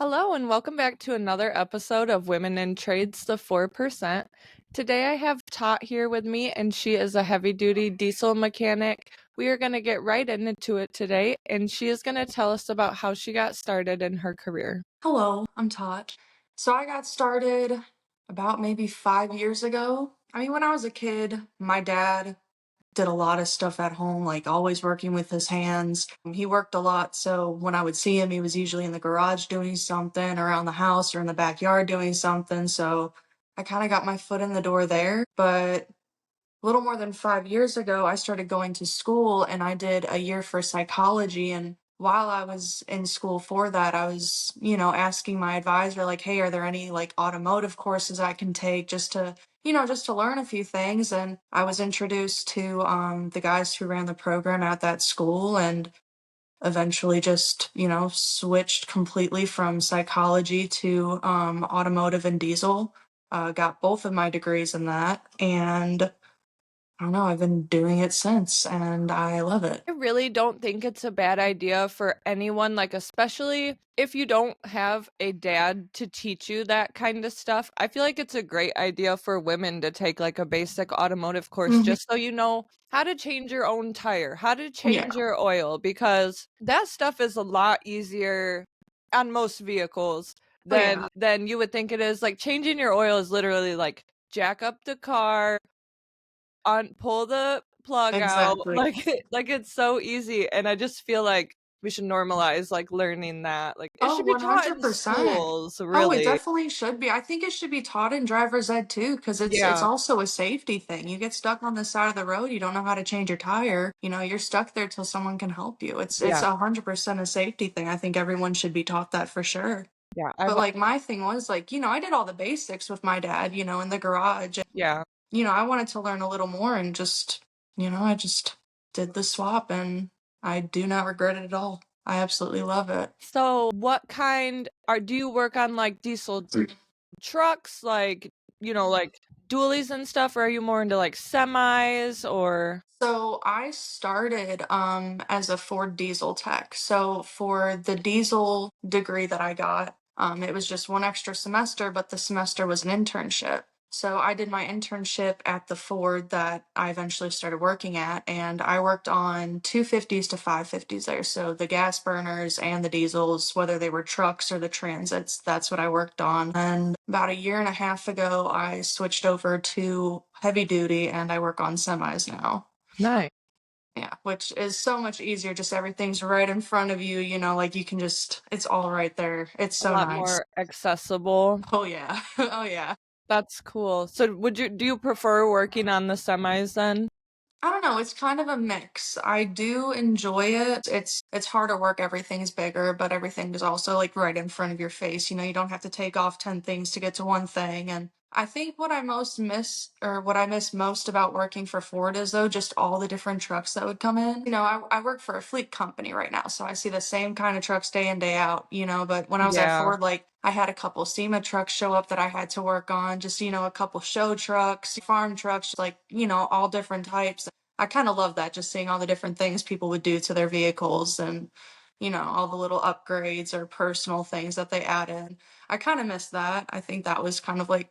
Hello, and welcome back to another episode of Women in Trades, the 4%. Today I have Tot here with me, and she is a heavy duty diesel mechanic. We are going to get right into it today, and she is going to tell us about how she got started in her career. Hello, I'm Tot. So I got started about maybe 5 years ago. I mean, when I was a kid, my dad did a lot of stuff at home, like always working with his hands. He worked a lot, so when I would see him, he was usually in the garage doing something, around the house or in the backyard doing something. So I kind of got my foot in the door there. But a little more than 5 years ago, I started going to school and I did a year for psychology. And while I was in school for that, I was, asking my advisor, like, hey, are there any like automotive courses I can take just to learn a few things? And I was introduced to the guys who ran the program at that school and eventually just, switched completely from psychology to automotive and diesel. Got both of my degrees in that. And I don't know, I've been doing it since and I love it. I really don't think it's a bad idea for anyone, like, especially if you don't have a dad to teach you that kind of stuff. I feel like it's a great idea for women to take like a basic automotive course Mhm. just so you know how to change your own tire, how to Yeah. change your oil, because that stuff is a lot easier on most vehicles Oh, yeah. than you would think it is. Like changing your oil is literally like jack up the car, pull the plug out, Exactly. like, like, it's so easy, and I just feel like we should normalize, like, learning that, like, it Oh, should be taught in 100%. schools, Oh, it really. definitely should be. I think it should be taught in driver's ed too, because it's Yeah, also a safety thing. You get stuck on the side of the road, you don't know how to change your tire, you're stuck there till someone can help you. It's yeah, 100% a safety thing. I think everyone should be taught that for sure. yeah, But like my thing was like, I did all the basics with my dad, in the garage. yeah. I wanted to learn a little more and I just did the swap and I do not regret it at all. I absolutely love it. So, what kind do you work on, like, diesel trucks, like, like, dualies and stuff, or are you more into, like, semis, or So I started as a Ford diesel tech. So for the diesel degree that I got, it was just one extra semester, but the semester was an internship. So I did my internship at the Ford that I eventually started working at, and I worked on 250s to 550s there. So the gas burners and the diesels, whether they were trucks or the transits, that's what I worked on. And about a year and a half ago, I switched over to heavy duty and I work on semis now. Nice. Yeah, which is so much easier. Just everything's right in front of you, like you can it's all right there. It's A so lot nice. more accessible. Oh yeah. Oh yeah. That's cool. So, do you prefer working on the semis then? I don't know, it's kind of a mix. I do enjoy it. It's harder work, everything's bigger, but everything is also like right in front of your face. You don't have to take off 10 things to get to one thing. And I think what I most miss or what I miss most about working for Ford is though just all the different trucks that would come in. I work for a fleet company right now, so I see the same kind of trucks day in, day out, but when I was at Yeah. Ford, like I had a couple SEMA trucks show up that I had to work on, just, a couple show trucks, farm trucks, like, all different types. I kind of love that, just seeing all the different things people would do to their vehicles and, all the little upgrades or personal things that they add in. I kind of miss that. I think that was kind of like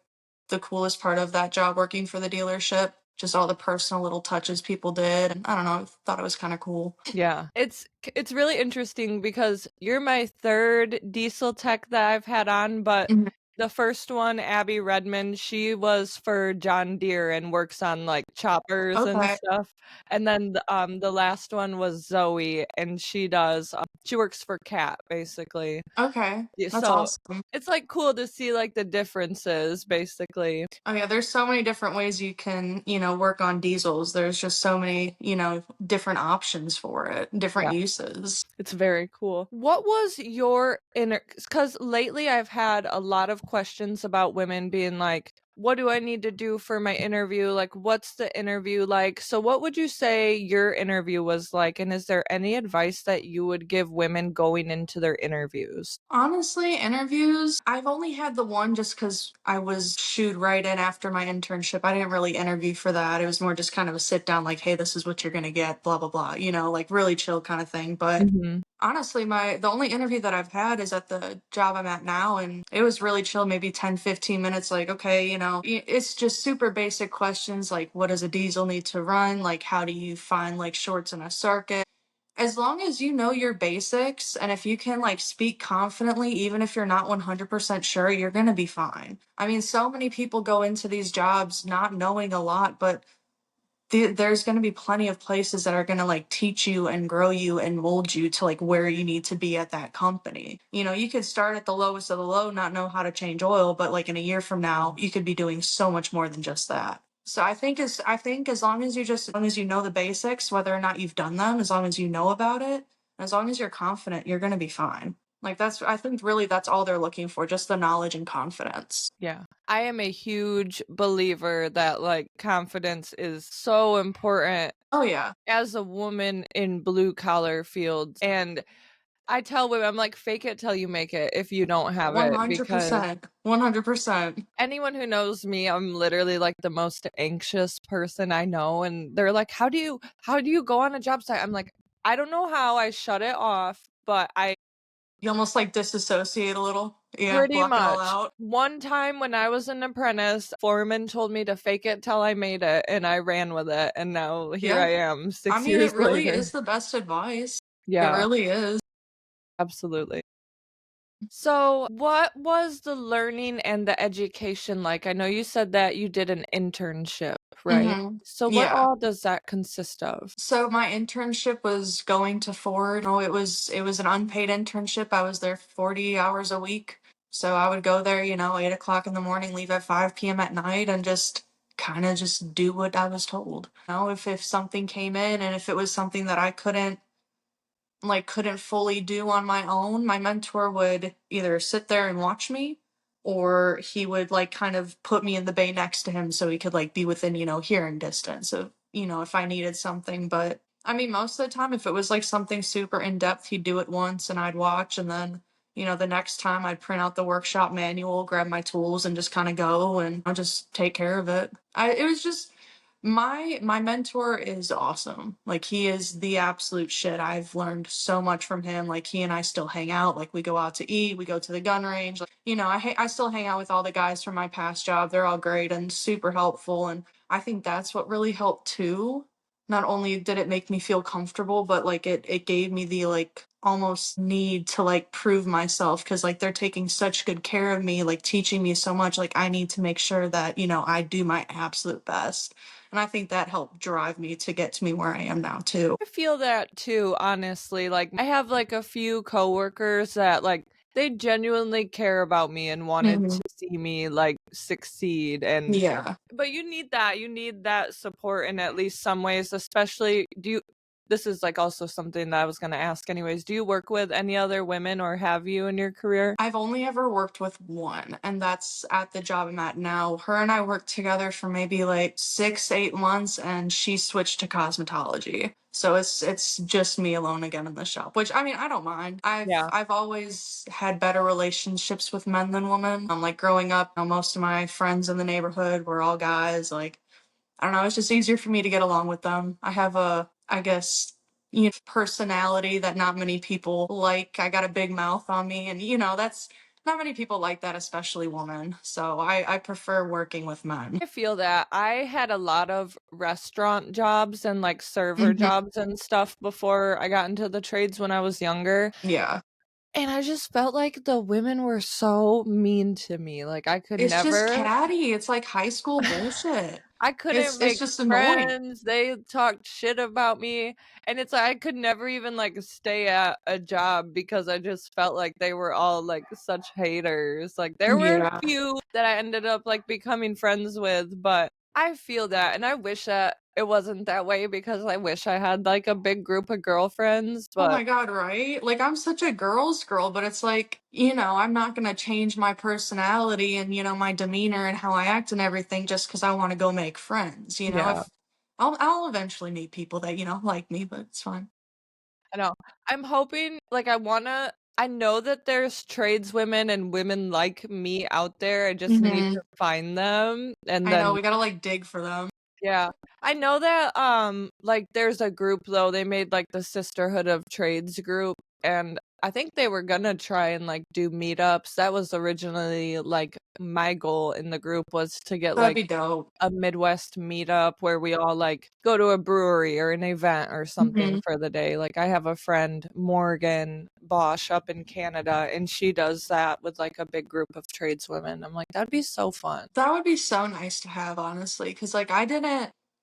the coolest part of that job working for the dealership, just all the personal little touches people did. And I don't know, I thought it was kind of cool. Yeah. It's really interesting because you're my third diesel tech that I've had on, but Mhm. the first one, Abby Redmond, she was for John Deere and works on like choppers and Okay. stuff. And then the last one was Zoe, and she works for Cat basically. Okay. Yeah, That's so awesome. it's like cool to see like the differences basically. Oh yeah, there's so many different ways you can, work on diesels. There's just so many, different options for it, different Yeah. uses. It's very cool. What was your inner? Because lately I've had a lot of questions about women being like, what do I need to do for my interview? Like, what's the interview like? So, what would you say your interview was like? And is there any advice that you would give women going into their interviews? Honestly, interviews, I've only had the one just because I was shooed right in after my internship. I didn't really interview for that. It was more just kind of a sit down, like, hey, this is what you're going to get, blah, blah, blah, like really chill kind of thing. But Mhm. Honestly, the only interview that I've had is at the job I'm at now, and it was really chill, maybe 10, 15 minutes. Like, okay, it's just super basic questions like what does a diesel need to run? Like, how do you find like shorts in a circuit? As long as you know your basics and if you can like speak confidently, even if you're not 100% sure, you're going to be fine. I mean, so many people go into these jobs not knowing a lot, but there's going to be plenty of places that are going to like teach you and grow you and mold you to like where you need to be at that company. You could start at the lowest of the low, not know how to change oil, but like in a year from now, you could be doing so much more than just that. So I think as long as you know the basics, whether or not you've done them, as long as you know about it, as long as you're confident, you're going to be fine. Like I think really that's all they're looking for, just the knowledge and confidence. Yeah. I am a huge believer that, like, confidence is so important Oh yeah. as a woman in blue collar fields, and I tell women, I'm like, "Fake it till you make it if you don't have it," because 100%. 100%. anyone who knows me, I'm literally, like, the most anxious person I know, and they're like, "How do you go on a job site?" I'm like, "I don't know how, I shut it off, but I." You almost, like, disassociate a little? Yeah, Pretty block it all much. out? One time when I was an apprentice, foreman told me to fake it till I made it, and I ran with it, and now here Yeah. I am I 6 mean, years it really later. is the best advice. It Yeah, really is. absolutely. So, what was the learning and the education like? I know you said that you did an internship, right? Mhm. So what Yeah. all does that consist of? So my internship was going to Ford. Oh, it was an unpaid internship. I was there 40 hours a week. So I would go there, 8 o'clock in the morning, leave at 5 p.m. at night, and just kind of just do what I was told. If something came in and if it was something that I couldn't fully do on my own, my mentor would either sit there and watch me or he would like kind of put me in the bay next to him so he could like be within, hearing distance of, if I needed something. But I mean, most of the time, if it was like something super in depth, he'd do it once and I'd watch. And then, the next time I'd print out the workshop manual, grab my tools and just kind of go and I'll just take care of it. It was just, my mentor is awesome. Like he is the absolute shit. I've learned so much from him. Like he and I still hang out. Like we go out to eat, we go to the gun range. Like, I still hang out with all the guys from my past job. They're all great and super helpful. And I think that's what really helped too. Not only did it make me feel comfortable, but like it gave me the like almost need to like prove myself because like they're taking such good care of me, like teaching me so much. Like I need to make sure that, I do my absolute best. And I think that helped drive me to get to me where I am now too. I feel that too, honestly. Like, I have like a few coworkers that like they genuinely care about me and wanted Mhm. to see me like succeed. And Yeah. but you need that. You need that support in at least some ways, especially do you this is like also something that I was going to ask anyways. Do you work with any other women or have you in your career? I've only ever worked with one, and that's at the job I'm at now. Her and I worked together for maybe like 6, 8 months, and she switched to cosmetology. So it's just me alone again in the shop, which I mean I don't mind. I've Yeah. I've always had better relationships with men than women. Like growing up, most of my friends in the neighborhood were all guys. Like I don't know, it's just easier for me to get along with them. I have I guess, personality that not many people like. I got a big mouth on me, and that's not many people like that, especially women. So I prefer working with men. I feel that. I had a lot of restaurant jobs and like server Mhm. jobs and stuff before I got into the trades when I was younger. Yeah. And I just felt like the women were so mean to me, like, I could It's just never catty. It's like high school bullshit. I It's couldn't it's make just annoying. friends, they talked shit about me, and it's like I could never even, like, stay at a job because I just felt like they were all, like, such haters, like, there were a Yeah. few that I ended up, like, becoming friends with, but I feel that, and I wish that it wasn't that way because I wish I had, like, a big group of girlfriends, Oh but my God, right? Like I'm such a girl's girl, but it's like, I'm not gonna change my personality and, my demeanor and how I act and everything just because I want to go make friends. yeah. If I'll eventually meet people that, like me, but it's fine. I know. I'm hoping like, I know that there's tradeswomen and women like me out there, I just need Hmm. to find them, and I know, then we gotta like dig for them. yeah. I know that, like, there's a group, though, they made, like, the Sisterhood of Trades group, and I think they were gonna try and, like, do meetups. That was originally, like, my goal in the group was to get, That'd be like, dope. a Midwest meetup where we all, like, go to a brewery or an event or something Mhm. for the day. Like, I have a friend, Morgan Bosch, up in Canada, and she does that with, like, a big group of tradeswomen. I'm like, "That'd be so fun." That would be so nice to have, honestly, because like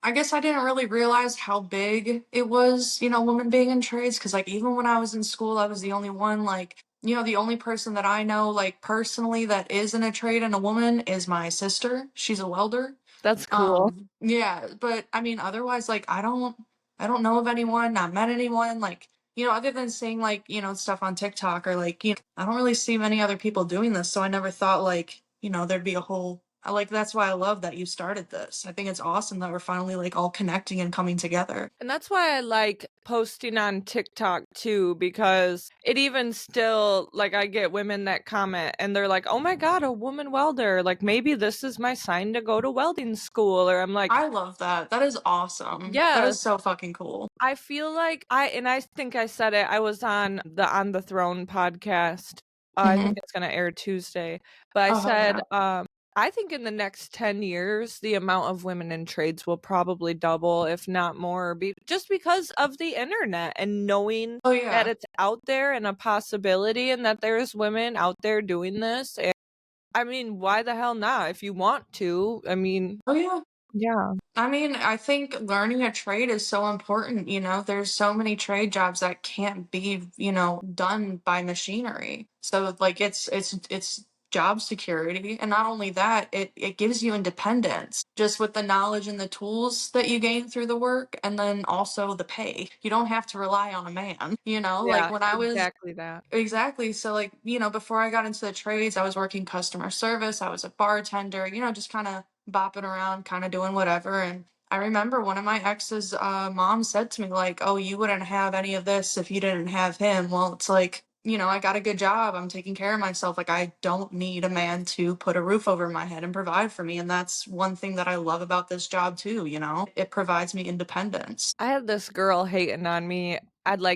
I guess I didn't really realize how big it was, women being in trades. Because like even when I was in school, I was the only one, like, the only person that I know, like personally, that is in a trade and a woman is my sister. She's a welder. That's cool. Yeah, but I mean, otherwise, like, I don't know of anyone, not met anyone, like, other than seeing like, stuff on TikTok or like, I don't really see many other people doing this. So I never thought like, there'd be a whole, like, that's why I love that you started this. I think it's awesome that we're finally like all connecting and coming together. And that's why I like posting on TikTok too, because it even still, like, I get women that comment and they're like, oh my God, a woman welder. Like, maybe this is my sign to go to welding school. Or I'm like, I love that. That is awesome. That yes. is so fucking cool. I feel like and I think I said it, I was on the On the Throne podcast. I think Hmm. it's gonna air Tuesday. But I Oh, hell said, yeah. I think in the next 10 years, the amount of women in trades will probably double, if not more, just because of the internet and knowing Oh, that yeah. it's out there and a possibility and that there's women out there doing this. And I mean, why the hell not? If you want to, I mean, Oh, yeah. yeah. I mean, I think learning a trade is so important, There's so many trade jobs that can't be, done by machinery. So like it's job security. And not only that, it gives you independence just with the knowledge and the tools that you gain through the work and then also the pay. You don't have to rely on a man, like Yeah, when I was exactly that. exactly. So, like, before I got into the trades, I was working customer service. I was a bartender, just kind of bopping around, kind of doing whatever. And I remember one of my ex's mom said to me, like, oh, you wouldn't have any of this if you didn't have him. Well, it's like, I got a good job. I'm taking care of myself. Like, I don't need a man to put a roof over my head and provide for me. And that's one thing that I love about this job, too, It provides me independence. I had this girl hating on me.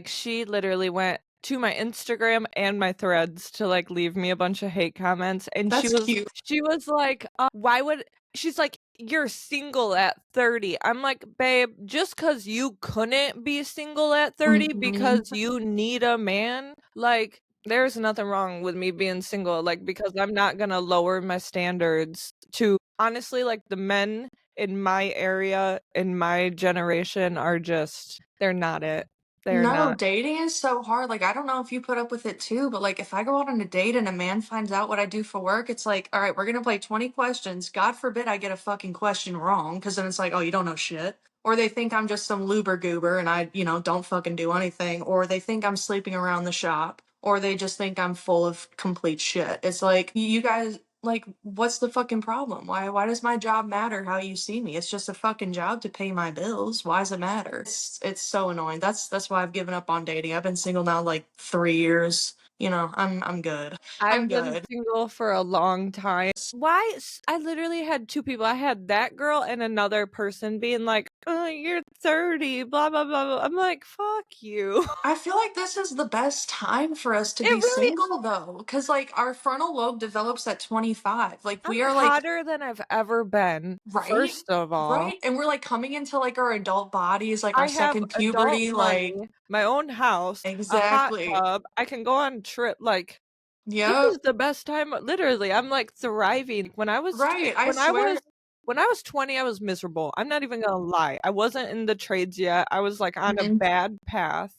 She literally went to my Instagram and my threads to like leave me a bunch of hate comments. And That's cute. she was like, why would she's like, you're single at 30. I'm like, babe, just because you couldn't be single at 30 Mhm. because you need a man, like, there's nothing wrong with me being single, like, because I'm not gonna lower my standards to honestly, like, the men in my area, in my generation are just they're not it. They're No, not. dating is so hard. Like, I don't know if you put up with it too, but like, if I go out on a date and a man finds out what I do for work, it's like, all right, we're gonna play 20 questions. God forbid I get a fucking question wrong, because then it's like, oh, you don't know shit. Or they think I'm just some loober goober and I, don't fucking do anything. Or they think I'm sleeping around the shop. Or they just think I'm full of complete shit. It's like, you guys, like, what's the fucking problem? Why does my job matter how you see me? It's just a fucking job to pay my bills. Why does it matter? It's so annoying. That's why I've given up on dating. I've been single now like 3 years. I'm good. I'm I've been good. single for a long time. Why I literally had 2 people. I had that girl and another person being like, "Oh, you're 30, blah, blah, blah, blah." I'm like, "Fuck you." I feel like this is the best time for us to It be really single though, because like our frontal lobe develops at 25. Like I'm we are like hotter than I've ever been, right, first of all. right, and we're like coming into like our adult bodies, like our I have second adult puberty. Like money, my own house, a hot exactly. tub, I can go on trip, like, this Yep. is the best time literally, I'm, like, thriving. Right. I swear. When I was 20, I was miserable, I'm not even gonna lie. I wasn't in the trades yet, I was, like, on a Mhm. bad path.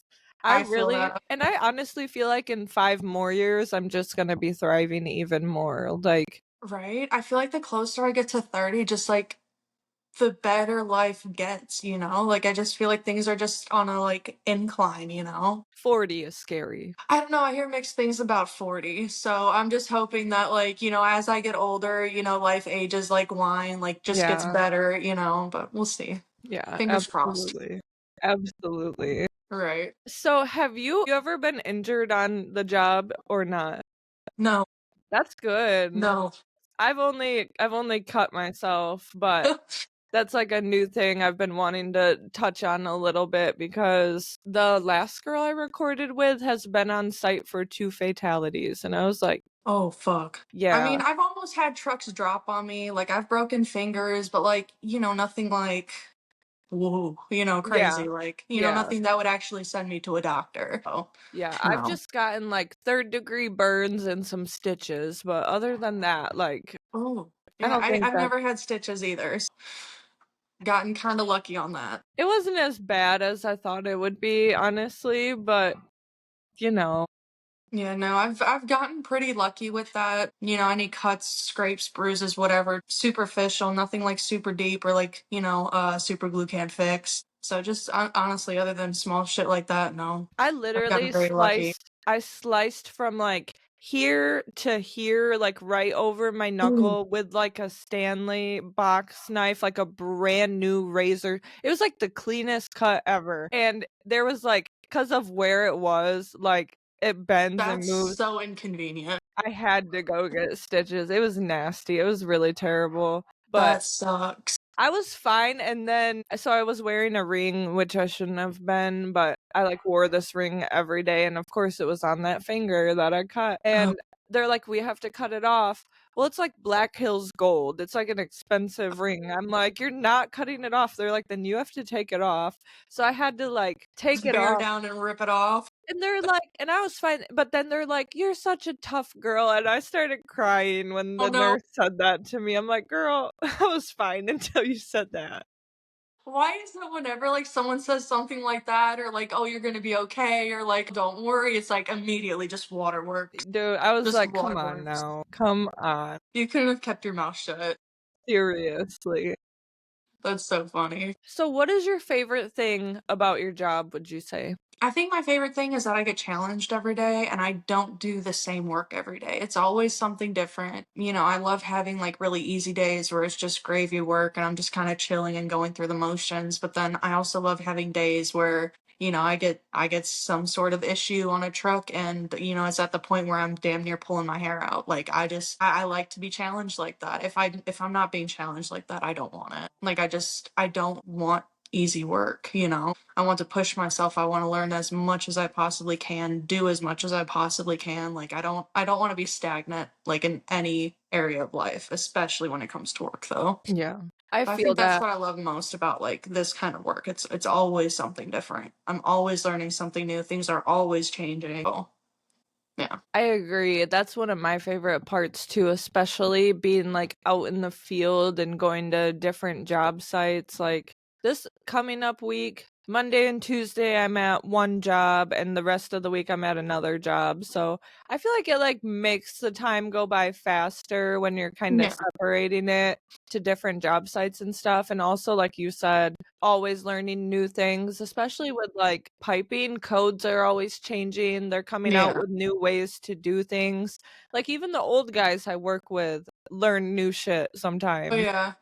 I feel that. I honestly feel like in 5 more years, I'm just gonna be thriving even more, like, Right? I feel like the closer I get to 30, just like the better life gets, Like I just feel like things are just on a like incline. 40 is scary. I don't know, I hear mixed things about 40. So I'm just hoping that like, as I get older, life ages like wine, like just gets Yeah, better, but we'll see. yeah, Fingers crossed. absolutely. Absolutely. Right. So, have you ever been injured on the job or not? No, That's good. no. I've only cut myself, but That's like a new thing I've been wanting to touch on a little bit because the last girl I recorded with has been on site for 2 fatalities, and I was like, Oh, fuck. I yeah, mean, I've almost had trucks drop on me, like, I've broken fingers, but, like, nothing like, whoa, yeah, crazy, like, yeah, nothing that would actually send me to a doctor. Oh, yeah. I've no. just gotten, like, 3rd-degree burns and some stitches, but other than that, like, Oh, I yeah, don't think I've that never had stitches either, gotten kinda lucky on that. it wasn't as bad as I thought it would be, honestly, but, you know, Yeah, no, I've gotten pretty lucky with that. Any cuts, scrapes, bruises, whatever, superficial, nothing like super deep or like, super glue can't fix. So just honestly, other than small shit like that, no, I I've gotten literally very lucky. sliced from, like, here to here, like, right over my Ooh, knuckle with, like, a Stanley box knife, like, a brand new razor. It was, like, the cleanest cut ever, and there was, like, because of where it was, like, it bends and that's moves. so inconvenient. I had to go get stitches. It was nasty. It was really terrible, but That sucks. I was fine, and then so I was wearing a ring, which I shouldn't have been, but I, like, wore this ring every day, and of course it was on that finger that I cut, Oh, and they're like, "We have to cut it off." Well, it's like Black Hills gold. It's like an expensive ring. I'm like, "You're not cutting it off." They're like, "Then you have to take it off." So I had to, like, take just it bear off, down and rip it off. and they're like and I was fine, but then they're like, "You're such a tough girl," and I started crying when Oh the no. nurse said that to me. I'm like, "Girl, I was fine until you said that." Why is it whenever like someone says something like that or like, oh, you're gonna be okay, or like, don't worry, it's like immediately just waterworks. Dude, I was Just like, "Come on waterworks. now. Come on. You couldn't have kept your mouth shut. Seriously." That's so funny. So what is your favorite thing about your job, would you say? I think my favorite thing is that I get challenged every day and I don't do the same work every day. It's always something different. I love having like really easy days where it's just gravy work and I'm just kind of chilling and going through the motions. But then I also love having days where, I get some sort of issue on a truck and, it's at the point where I'm damn near pulling my hair out. Like I like to be challenged like that. If I'm not being challenged like that, I don't want it. Like I don't want easy work. I want to push myself. I want to learn as much as I possibly can, do as much as I possibly can. Like I don't want to be stagnant like in any area of life, especially when it comes to work though. Yeah. I I feel think that's that. what I love most about like this kind of work. It's always something different. I'm always learning something new. Things are always changing. So, yeah. I agree. That's one of my favorite parts too, especially being, like, out in the field and going to different job sites. Like, this coming up week, Monday and Tuesday, I'm at one job, and the rest of the week, I'm at another job. So I feel like it, like, makes the time go by faster when you're kinda Yeah. separating it to different job sites and stuff, and also, like you said, always learning new things, especially with, like, piping. Codes are always changing, they're coming out Yeah. with new ways to do things. Like, even the old guys I work with learn new shit Oh sometimes. yeah.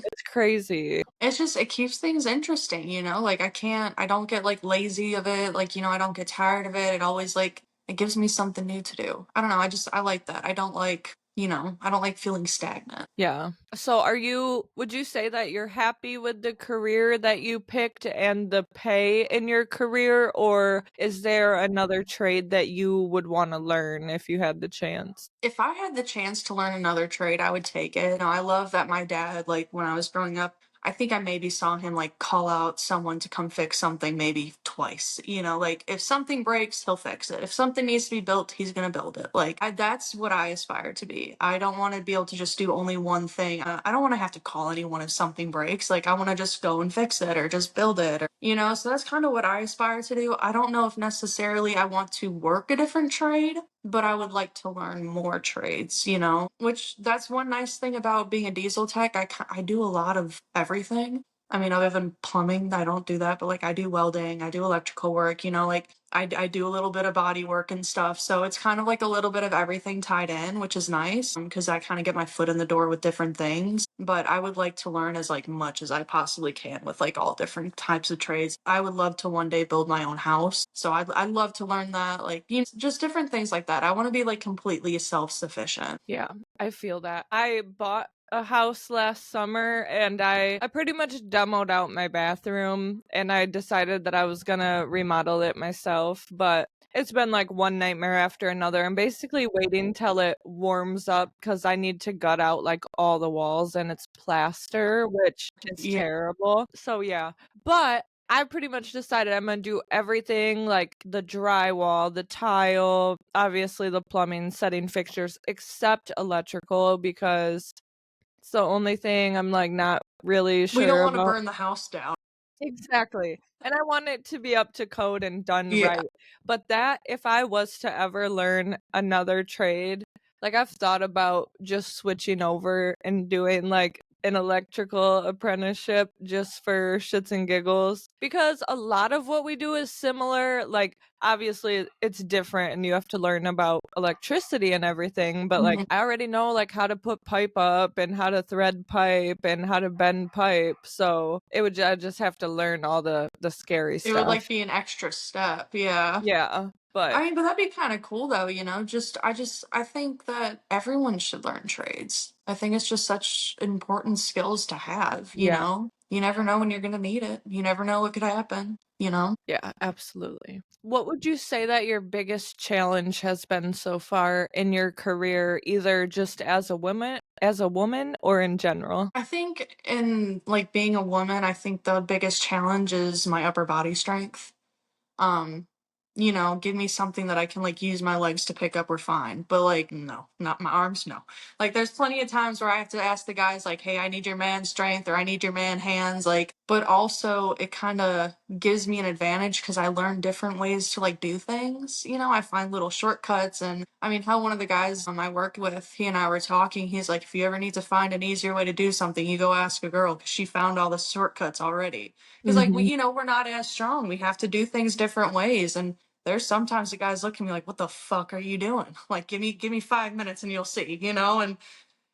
It's crazy. It's just it keeps things interesting, like I don't get like lazy of it, like, I don't get tired of it. It always like it gives me something new to do. I don't know, I like that. I don't like feeling stagnant. Yeah. So would you say that you're happy with the career that you picked and the pay in your career, or is there another trade that you would wanna learn if you had the chance? If I had the chance to learn another trade, I would take it. I love that my dad, like when I was growing up, I think I maybe saw him like call out someone to come fix something maybe twice. Like if something breaks, he'll fix it. If something needs to be built, he's gonna build it. Like that's what I aspire to be. I don't want to be able to just do only one thing. I don't want to have to call anyone if something breaks. Like I want to just go and fix it or just build it. So that's kind of what I aspire to do. I don't know if necessarily I want to work a different trade, but I would like to learn more trades, which that's one nice thing about being a diesel tech. I do a lot of everything. I mean, other than plumbing, I don't do that, but like I do welding, I do electrical work, like I do a little bit of body work and stuff, so it's kind of like a little bit of everything tied in, which is nice because I kind of get my foot in the door with different things. But I would like to learn as like much as I possibly can with like all different types of trades. I would love to one day build my own house, so I'd love to learn that, like just different things like that. I want to be like completely self sufficient. Yeah, I feel that. I bought a house last summer and I pretty much demoed out my bathroom and I decided that I was gonna remodel it myself, but it's been like one nightmare after another. I'm basically waiting till it warms up because I need to gut out like all the walls and it's plaster, which is Yeah. terrible. So yeah. But I pretty much decided I'm gonna do everything like the drywall, the tile, obviously the plumbing, setting fixtures, except electrical because it's the only thing I'm like not really We don't sure want to about. burn the house down. Exactly. And I want it to be up to code and done Yeah. right. But that if I was to ever learn another trade, like I've thought about just switching over and doing like an electrical apprenticeship just for shits and giggles because a lot of what we do is similar. Like obviously it's different and you have to learn about electricity and everything, but like Mhm. I already know like how to put pipe up and how to thread pipe and how to bend pipe. So it would I just have to learn all the scary It would like stuff. be an extra step. Yeah. Yeah, but I mean, but that'd be kind of cool though, I think that everyone should learn trades. I think it's just such important skills to have, you yeah. know? You never know when you're gonna need it. You never know what could happen, you know? Yeah, absolutely. What would you say that your biggest challenge has been so far in your career, either just as a woman or in general? I think in like being a woman, I think the biggest challenge is my upper body strength. um give me something that I can like use my legs to pick up, we're fine, but like no, not my arms, no. Like there's plenty of times where I have to ask the guys like, hey, I need your man strength or I need your man hands, like, but also it kind of gives me an advantage because I learn different ways to like do things. I find little shortcuts. And I mean, how one of the guys I worked with, he and I were talking, he's like, if you ever need to find an easier way to do something, you go ask a girl because she found all the shortcuts already. Because like Mhm. we're not as strong. We have to do things different ways. And there's sometimes the guys look at me like, "What the fuck are you doing? Like, give me 5 minutes and you'll see," and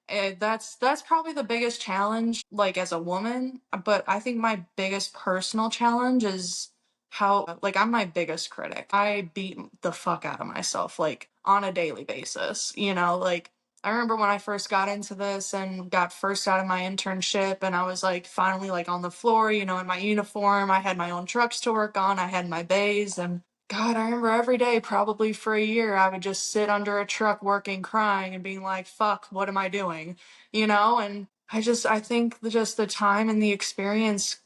that's probably the biggest challenge, like as a woman. But I think my biggest personal challenge is how, like, I'm my biggest critic. I beat the fuck out of myself, like, on a daily basis. Like, I remember when I first got into this and got first out of my internship, and I was like finally like on the floor, in my uniform. I had my own trucks to work on. I had my bays, and God, I remember every day, probably for a year, I would just sit under a truck working, crying, and being like, fuck, what am I doing? And I think just the time and the experience,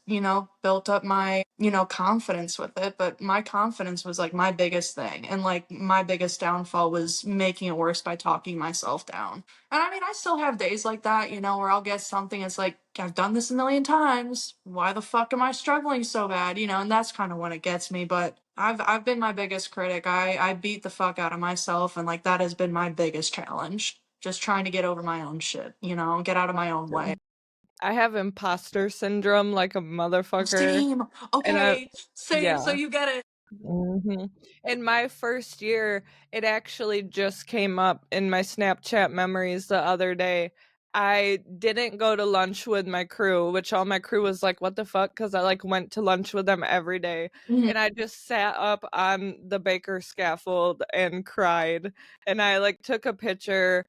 built up my, confidence with it. But my confidence was like my biggest thing. And like my biggest downfall was making it worse by talking myself down. And I mean, I still have days like that, where I'll get something, it's like, I've done this a million times. Why the fuck am I struggling so bad? And that's kind of when it gets me. But I've been my biggest critic. I beat the fuck out of myself, and like that has been my biggest challenge. Just trying to get over my own shit, get out of my own way. I have imposter syndrome like a motherfucker, Same. and Okay. Same. So yeah. you get it. Mhm. In my first year, it actually just came up in my Snapchat memories the other day. I didn't go to lunch with my crew, which all my crew was like, "What the fuck?" Because I like went to lunch with them every day, Mhm. and I just sat up on the baker scaffold and cried, and I like took a picture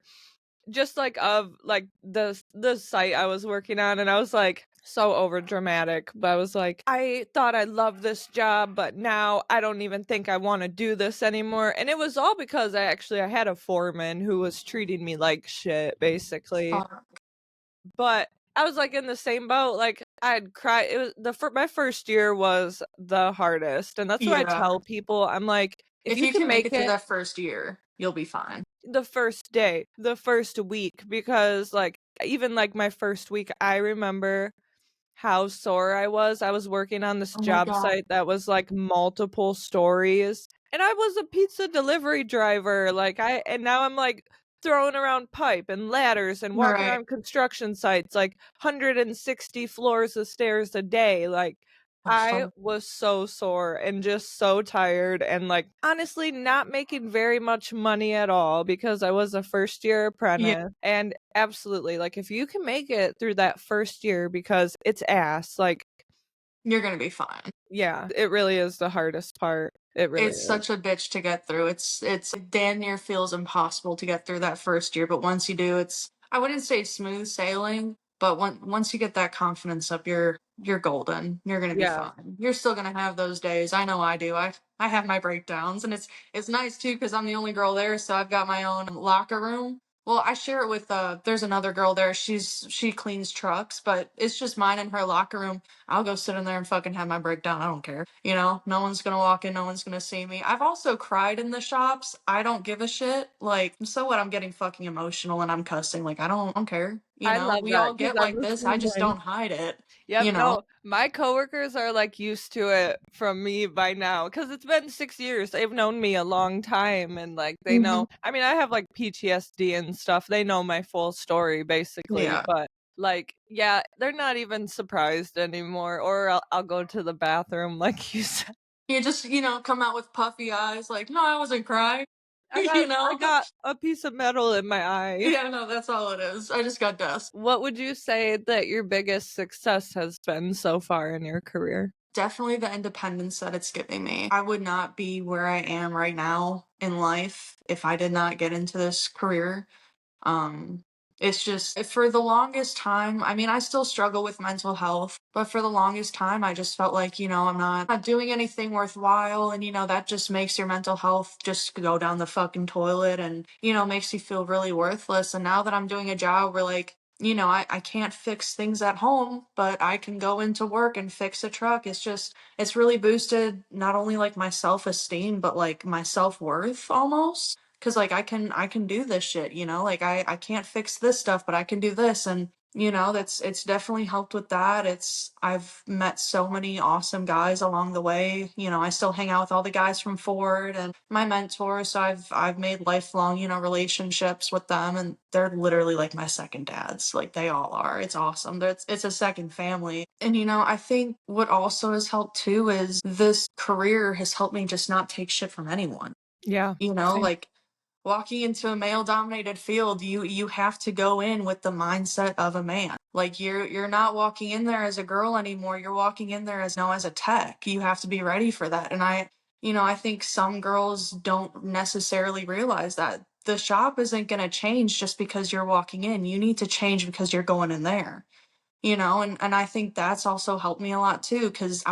just like of like the site I was working on and I was like so over dramatic, but I was like, I thought I loved this job, but now I don't even think I want to do this anymore. And it was all because I had a foreman who was treating me like shit basically. Fuck. But I was like in the same boat. Like I'd cry. It was my first year was the hardest, and that's what I Yeah. tell people. I'm like, if If you you can can make make it through it that first year, you'll be fine. the first day, the first week, because like even like my first week, I remember how sore I was. I was working on this Oh my job God. site that was like multiple stories, and I was a pizza delivery driver. And now I'm like throwing around pipe and ladders and walking Right. around construction sites, like 160 floors of stairs a day. Like Oh, I fuck. was so sore and just so tired and, like, honestly not making very much money at all because I was a first year Yeah, apprentice, and absolutely, like, if you can make it through that first year because it's ass, like, you're gonna be fine. yeah, it really is the hardest part. It really It's is. such a bitch to get through. It's damn near feels impossible to get through that first year, but once you do, it's I wouldn't say smooth sailing, but once you get that confidence up, you're golden. You're gonna be Yeah. fine. You're still gonna have those days. I know I do. I have my breakdowns, and it's nice too because I'm the only girl there, so I've got my own locker room. Well, I share it with there's another girl there. She cleans trucks, but it's just mine in her locker room. I'll go sit in there and fucking have my breakdown. I don't care. You know, no one's gonna walk in, no one's gonna see me. I've also cried in the shops. I don't give a shit. Like, so what? I'm getting fucking emotional and I'm cussing. Like, I don't care. You I know, love we that all because get 'cause I'm like the this. I same just way. don't hide it. Yep, You know? no, my coworkers are, like, used to it from me by now because 'cause it's been 6 years. They've known me a long time and, like, they Hmm. know I mean, I have, like, PTSD and stuff. They know my full story basically, Yeah. but, like, yeah, they're not even surprised anymore, or I'll go to the bathroom like you said. You just, come out with puffy eyes, like, no, I wasn't crying. I you got I know? got a piece of metal in my eye. Yeah, no, that's all it is. I just got dust. What would you say that your biggest success has been so far in your career? Definitely the independence that it's giving me. I would not be where I am right now in life if I did not get into this career. Um, it's just for the longest time, I mean, I still struggle with mental health, but for the longest time, I just felt like, I'm not doing anything worthwhile. And, that just makes your mental health just go down the fucking toilet and, makes you feel really worthless. And now that I'm doing a job where, like, I can't fix things at home, but I can go into work and fix a truck. It's really boosted not only like my self esteem, but like my self worth almost. Cause like I can do this shit, like I can't fix this stuff, but I can do this. And it's definitely helped with that. I've met so many awesome guys along the way. I still hang out with all the guys from Ford and my mentors. So I've made lifelong, relationships with them, and they're literally like my second dads. Like they all are. It's awesome. It's a second family. And I think what also has helped too is this career has helped me just not take shit from anyone. Yeah, same. Like walking into a male dominated field, you have to go in with the mindset of a man. Like you're not walking in there as a girl anymore. You're walking in there as a tech. You have to be ready for that. And I think some girls don't necessarily realize that the shop isn't going to change just because you're walking in. You need to change because you're going in there. And I think that's also helped me a lot too, cuz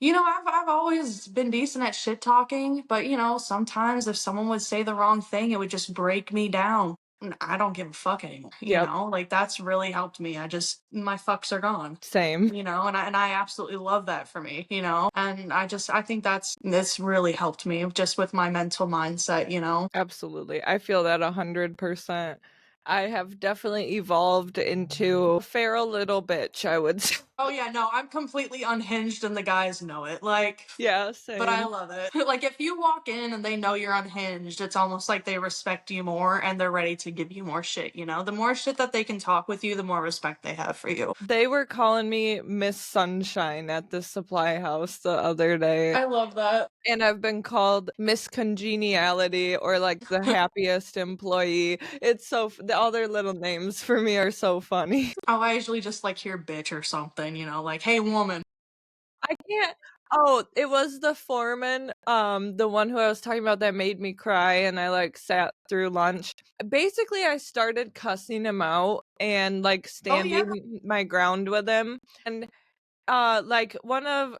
I've always been decent at shit talking, but sometimes if someone would say the wrong thing, it would just break me down. And I don't give a fuck anymore, Yep, Like that's really helped me. My fucks are gone. same. And I absolutely love that for me, And I think that's really helped me just with my mental mindset. Absolutely. I feel that 100%. I have definitely evolved into a feral little bitch, I would say. Oh yeah, no, I'm completely unhinged and the guys know it. Like Yeah, but I same. love it. Like if you walk in and they know you're unhinged, it's almost like they respect you more and they're ready to give you more shit. The more shit that they can talk with you, the more respect they have for you. They were calling me Miss Sunshine at the supply house the other day, I love that. and I've been called Miss Congeniality or, like, the happiest employee. It's so f all their little names for me are so funny. Oh, I usually just like hear bitch or something, like, hey woman. I can't Oh, it was the foreman, the one who I was talking about that made me cry and I, like, sat through lunch. Basically, I started cussing him out and, like, Oh yeah. standing my ground with him, and, like, one of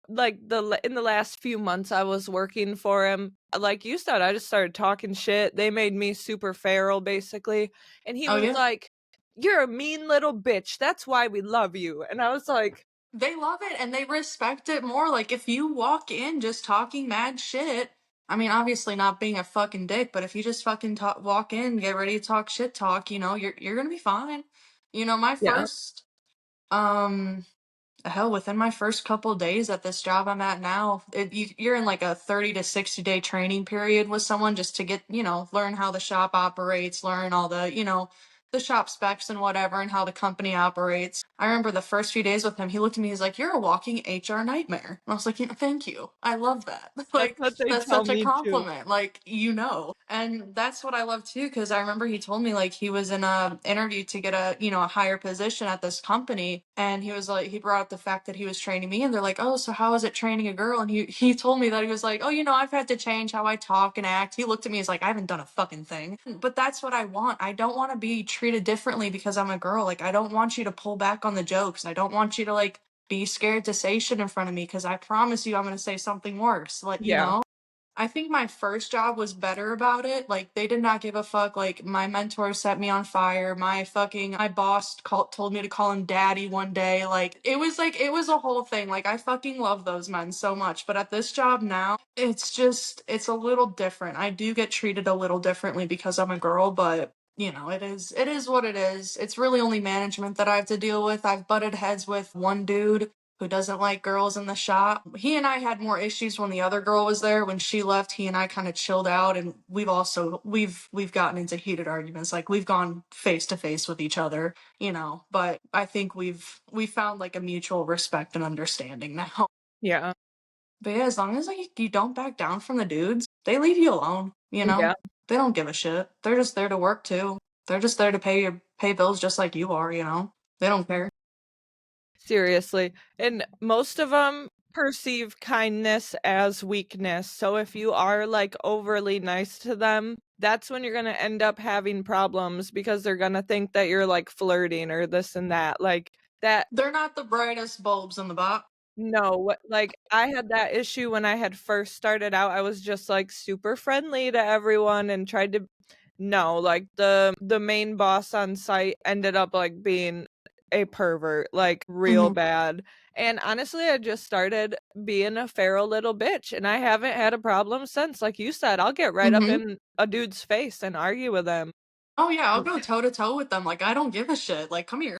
like, in the last few months I was working for him, like you said, I just started talking shit. They made me super feral, basically, and he Oh was yeah. like, "You're a mean little bitch. That's why we love you." And I was like, They love it and they respect it more. Like if you walk in just talking mad shit, I mean, obviously not being a fucking dick, but if you just fucking walk in, get ready to talk shit talk, you're gonna be fine. My yeah. first um hell, within my first couple days at this job I'm at now, you're in like a 30 to 60 day training period with someone just to get, learn how the shop operates, learn all the, the shop specs and whatever and how the company operates. I remember the first few days with him, he looked at me, he's like, "You're a walking HR nightmare." And I was like, "Yeah, thank you. I love that." That's Like, what they that's tell such a me too. compliment. Like, you know. And that's what I love too, because I remember he told me like he was in a interview to get a, a higher position at this company. And he was like, he brought up the fact that he was training me, and they're like, "Oh, so how is it training a girl?" And he told me that he was like, "Oh, I've had to change how I talk and act." He looked at me, he's like, "I haven't done a fucking thing." But that's what I want. I don't want to be treated differently because I'm a girl. Like, I don't want you to pull back on the jokes. I don't want you to like be scared to say shit in front of me, because I promise you I'm going to say something worse. Like, Yeah. I think my first job was better about it. Like, they did not give a fuck. Like, my mentor set me on fire. My boss told me to call him daddy one day. Like, it was a whole thing. Like, I fucking love those men so much. But at this job now, it's a little different. I do get treated a little differently because I'm a girl, but it is what it is. It's really only management that I have to deal with. I've butted heads with one dude who doesn't like girls in the shop. He and I had more issues when the other girl was there. When she left, he and I kind of chilled out, and we've gotten into heated arguments. Like, we've gone face to face with each other, but I think we've found like a mutual respect and understanding now. Yeah. But yeah, as long as like you don't back down from the dudes, they leave you alone. Yeah. They don't give a shit. They're just there to work too. They're just there to pay bills just like you are. They don't care. Seriously. And most of them perceive kindness as weakness. So if you are like overly nice to them, that's when you're going to end up having problems because they're going to think that you're like flirting or this and that. Like that. They're not the brightest bulbs in the box. No, like I had that issue when I had first started out. I was just like super friendly to everyone and tried to no, like the main boss on site ended up like being a pervert, like real Mhm. bad. And honestly, I just started being a feral little bitch and I haven't had a problem since. Like you said, I'll get right up Mhm. in a dude's face and argue with him. Oh yeah, I'll go toe to toe with them. Like, I don't give a shit. Like, come here.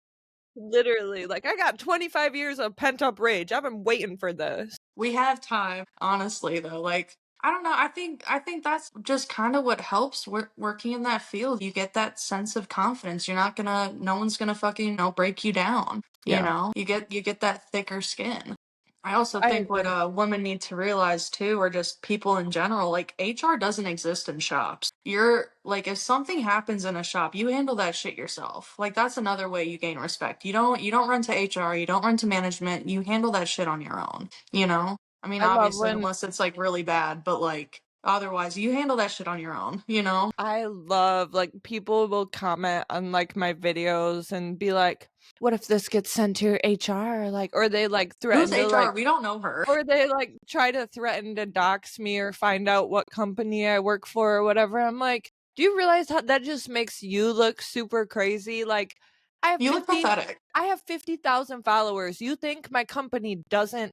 Literally, like I got 25 years of pent up rage. I've been waiting for this. We have time. Honestly, though, like, I don't know. I think that's just kind of what helps working in that field. You get that sense of confidence. No one's gonna fucking break you down. Yeah, You get that thicker skin. I also I think what agree. women need to realize too, or just people in general, like, HR doesn't exist in shops. You're like, if something happens in a shop, you handle that shit yourself. Like, that's another way you gain respect. You don't run to HR, you don't run to management, you handle that shit on your own, you know? I mean, I love obviously, when unless it's like really bad, but like otherwise, you handle that shit on your own? I love like people will comment on like my videos and be like, "What if this gets sent to your HR?" Like, or they like Who's threaten to HR? like, We don't know her. or they like try to threaten to dox me or find out what company I work for or whatever. I'm like, do you realize how that just makes you look super crazy? Like, I have You look 50, pathetic. I have 50,000 followers. You think my company doesn't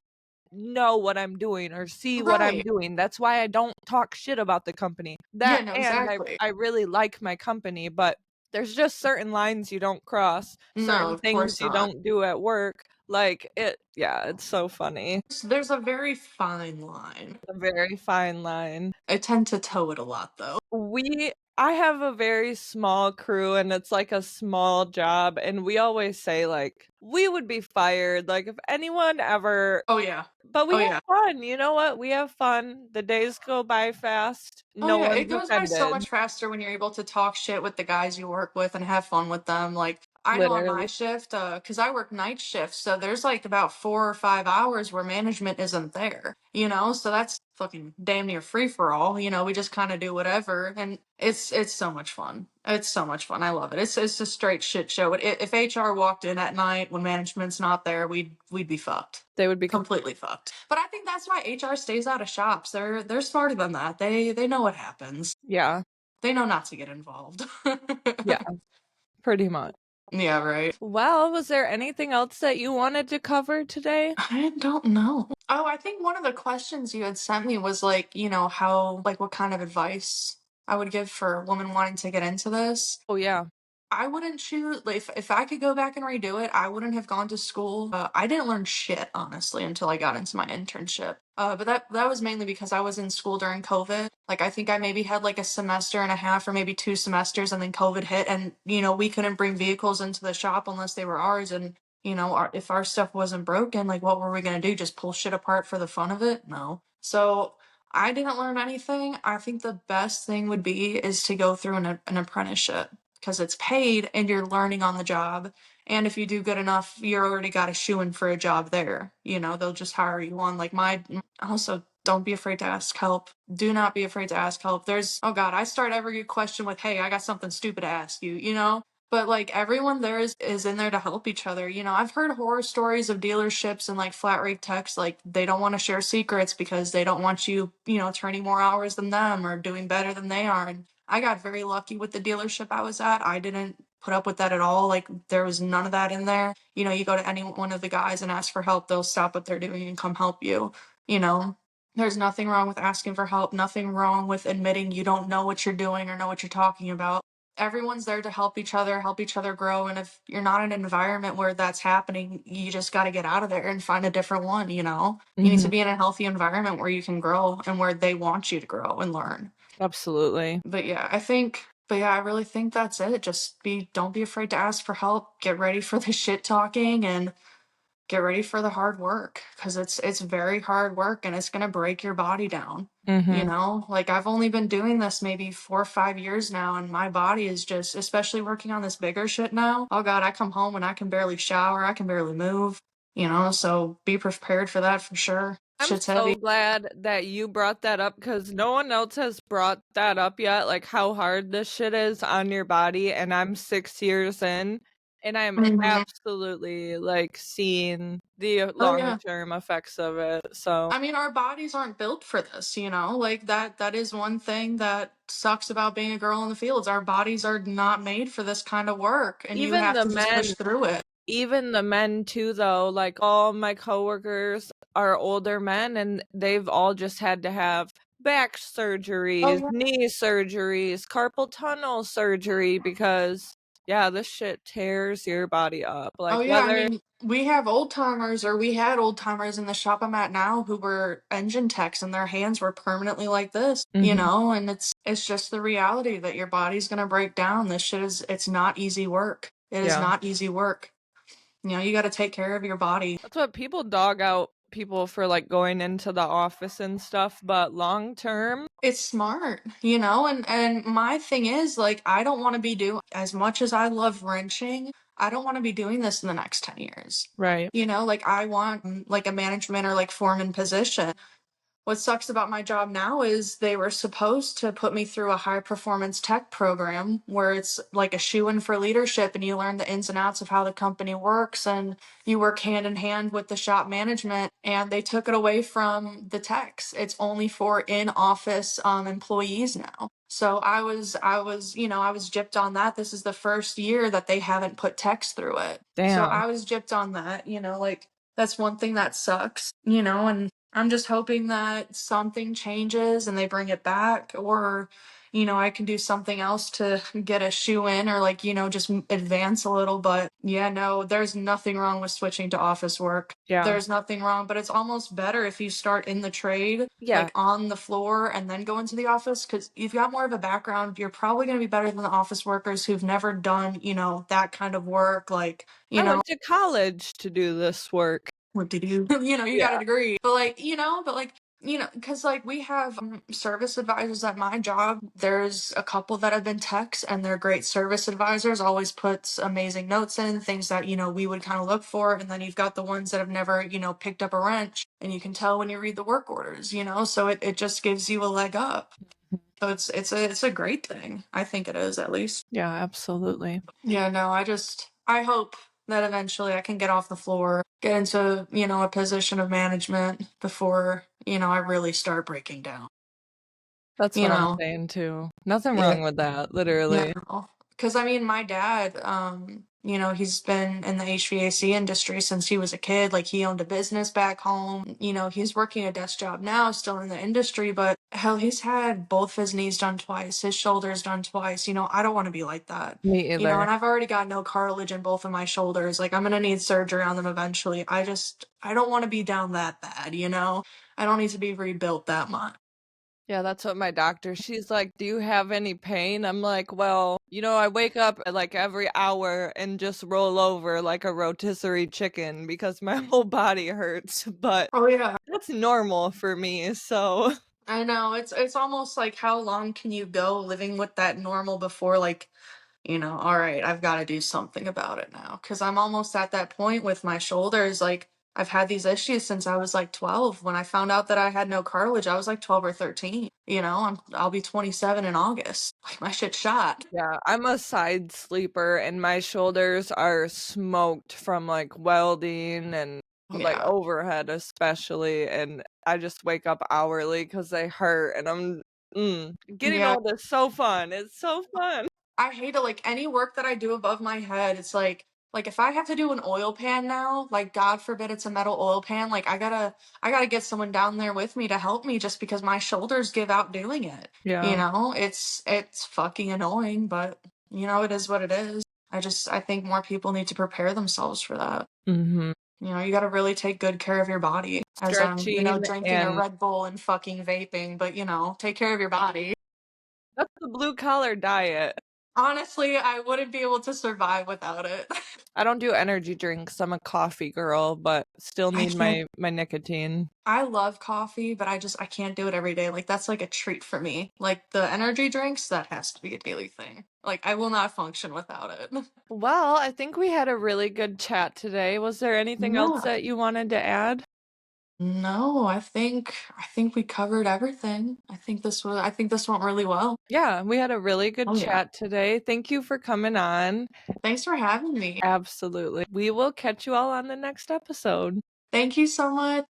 know what I'm doing or see what I'm Right. doing. That's why I don't talk shit about the company. Yeah, That no, and exactly. I really like my company, but there's just certain lines you don't cross, No, certain of things course you not. don't do at work. Like it yeah, it's so funny. There's a very fine line. A very fine line. I tend to toe it a lot, though. We I have a very small crew and it's like a small job and we always say like we would be fired like if anyone ever Oh yeah. but we Oh have yeah. fun, you know what? We have fun. The days go by fast. Oh No yeah, it one's goes by so offended. much faster when you're able to talk shit with the guys you work with and have fun with them. Like, I know on my Literally. shift, cause I work night shifts, so there's like about 4 or 5 hours where management isn't there. So that's fucking damn near free for all. We just kind of do whatever, and it's so much fun. It's so much fun. I love it. It's a straight shit show. If HR walked in at night when management's not there, we'd be fucked. They would be Completely fucked. But I think that's why HR stays out of shops. They're smarter than that. They know what happens. yeah, They know not to get involved. yeah, pretty much. Yeah, right. Well, was there anything else that you wanted to cover today? I don't know. Oh, I think one of the questions you had sent me was like, how, like, what kind of advice I would give for a woman wanting to get into this. Oh, yeah. I wouldn't choose like, if I could go back and redo it, I wouldn't have gone to school. I didn't learn shit, honestly, until I got into my internship. But that was mainly because I was in school during COVID. Like, I think I maybe had, like, a semester and a half or maybe 2 semesters, and then COVID hit, and, we couldn't bring vehicles into the shop unless they were ours, and, if our stuff wasn't broken, like, what were we gonna do? Just pull shit apart for the fun of it? No. So, I didn't learn anything. I think the best thing would be is to go through an apprenticeship, because it's paid and you're learning on the job. And if you do good enough, you're already got a shoe in for a job there. They'll just hire you on. Like also, don't be afraid to ask help. Do not be afraid to ask help. Oh God, I start every question with, hey, I got something stupid to ask you. But like everyone there is in there to help each other. I've heard horror stories of dealerships and like flat rate techs, like they don't want to share secrets because they don't want you, turning more hours than them or doing better than they are. And I got very lucky with the dealership I was at. I didn't put up with that at all. Like there was none of that in there. You go to any one of the guys and ask for help, they'll stop what they're doing and come help you. You know, there's nothing wrong with asking for help, nothing wrong with admitting you don't know what you're doing or know what you're talking about. Everyone's there to help each other grow. And if you're not in an environment where that's happening, you just got to get out of there and find a different one. You need to Mhm. be in a healthy environment where you can grow and where they want you to grow and learn. Absolutely. But yeah, I really think that's it. Don't be afraid to ask for help. Get ready for the shit talking and get ready for the hard work, because it's very hard work and it's gonna break your body down. Mhm. Like I've only been doing this maybe 4 or 5 years now, and my body is just, especially working on this bigger shit now. Oh God, I come home and I can barely shower, I can barely move. So be prepared for that for sure. I'm Shit's so heavy. glad that you brought that up because no one else has brought that up yet, like how hard this shit is on your body, and I'm 6 years in, and I'm Mhm. absolutely, like, seeing the Oh yeah. long-term effects of it, so I mean, our bodies aren't built for this. Like that is one thing that sucks about being a girl in the fields. Our bodies are not made for this kind of work, and you even have the to just men push through it. even the men too, though, like, all my coworkers are older men, and they've all just had to have back Oh surgeries, yeah. knee surgeries, carpal tunnel surgery because, yeah, this shit tears your body up, Oh like, yeah. I whether mean, we had old timers in the shop I'm at now who were engine techs, and their hands were permanently like this, Mhm, and it's just the reality that your body's gonna break down. It's not easy work. It is yeah. not easy work. You got to take care of your body. That's what people dog out people for, like, going into the office and stuff, but long term It's smart, and my thing is, like, I don't wanna be doing as much as I love wrenching, I don't wanna be doing this in the next 10 years. right. Like, I want, like, a management or, like, foreman position. What sucks about my job now is they were supposed to put me through a high performance tech program where it's like a shoe in for leadership, and you learn the ins and outs of how the company works, and you work hand in hand with the shop management, and they took it away from the techs. It's only for in office employees now. So I was gypped on that. This is the first year that they haven't put techs through it. So Damn. I was gypped on that, like that's one thing that sucks, and I'm just hoping that something changes and they bring it back, or I can do something else to get a shoe in, or like, just advance a little. But yeah, no, there's nothing wrong with switching to office work. Yeah. There's nothing wrong, but it's almost better if you start in the trade, Yeah. like on the floor, and then go into the office, because you've got more of a background. You're probably going to be better than the office workers who've never done, that kind of work. Like, you I know, went to college to do this work. what did you you got a Yeah. degree, because like we have service advisors at my job. There's a couple that have been techs, and they're great service advisors, always puts amazing notes in things that we would kind of look for. And then you've got the ones that have never picked up a wrench, and you can tell when you read the work orders. So it just gives you a leg up. So it's a great thing. I think it is, at least. Yeah, absolutely. Yeah, no, I hope that eventually I can get off the floor, get into a position of management before I really start breaking down. That's You what I'm know, saying too. Nothing yeah, wrong with that, yeah, literally. because I mean, my dad, he's been in the HVAC industry since he was a kid. Like he owned a business back home. He's working a desk job now, still in the industry, but Hell, he's had both his knees done twice, his shoulders done twice, I don't wanna be like that. Me either. And I've already got no cartilage in both of my shoulders, like, I'm gonna need surgery on them eventually. I don't wanna be down that bad? I don't need to be rebuilt that much. Yeah, that's what my doctor she's like, "Do you have any pain?" I'm like, "Well, I wake up, like, every hour and just roll over like a rotisserie chicken because my whole body hurts, but Oh, yeah. that's normal for me, so." I know, it's almost like how long can you go living with that normal before, like, "Alright, I've gotta do something about it now. Because 'cause I'm almost at that point with my shoulders, like, I've had these issues since I was, like, 12. When I found out that I had no cartilage, I was, like, 12 or 13, I'll be 27 in August. Like, my shit's shot. Yeah, I'm a side sleeper and my shoulders are smoked from, like, welding and, like, Yeah. overhead especially, and I just wake up hourly because they hurt and getting Yeah. old is so fun, it's so fun. I hate it, like, any work that I do above my head, it's like, if I have to do an oil pan now, like, God forbid it's a metal oil pan, like, I gotta get someone down there with me to help me just because my shoulders give out doing it, Yeah. It's fucking annoying, but, it is what it is. I think more people need to prepare themselves for that. Mhm. You gotta really take good care of your body as I'm, Stretching drinking a and Red Bull and fucking vaping, but, take care of your body. that's the blue collar diet. Honestly, I wouldn't be able to survive without it. I don't do energy drinks, I'm a coffee girl, but still I need can't my nicotine. I love coffee, but I can't do it every day. Like that's like a treat for me. Like the energy drinks, that has to be a daily thing. Like I will not function without it. Well, I think we had a really good chat today. Was there anything else Yeah. that you wanted to add? No, I think we covered everything. I think this went really well. Yeah, we had a really good Oh yeah. chat today. Thank you for coming on. Thanks for having me. Absolutely. We will catch you all on the next episode. Thank you so much.